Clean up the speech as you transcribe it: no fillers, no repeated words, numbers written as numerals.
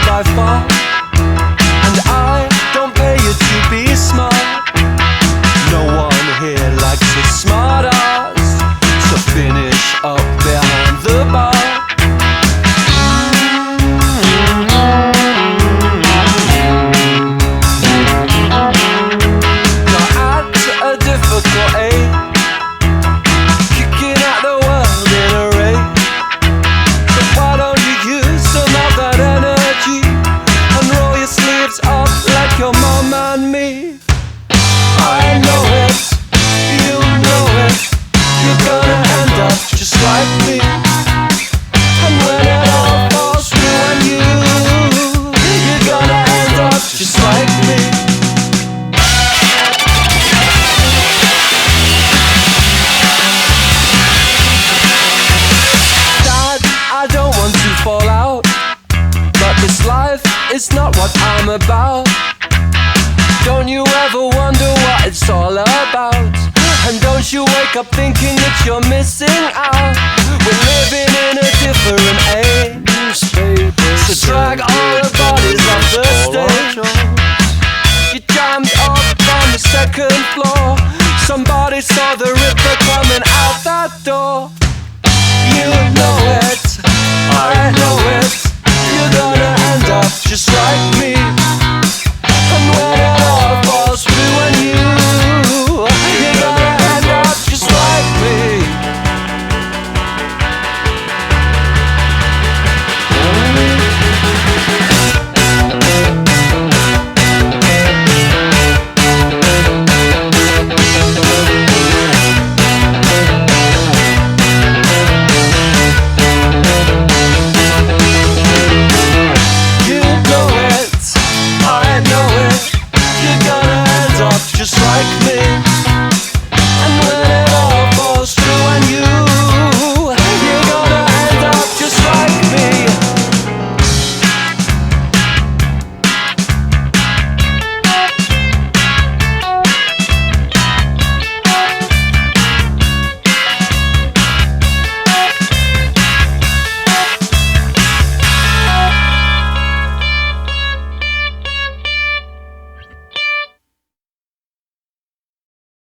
by far, and I don't pay you to be smart. No one here likes a smart ass, so finish up behind the bar. Your mom and me. I know it, you know it. You're gonna end up just like me. And when it all falls through on you, you're gonna end up just like me. Dad, I don't want to fall out, but this life is not what I'm about. Don't you ever wonder what it's all about? And don't you wake up thinking that you're missing out? We're living in a different age, baby. So drag all the bodies off the stage. You jammed up on the second floor. Somebody saw the ripper coming out that door. You know it, I know it. You're gonna end up just like me.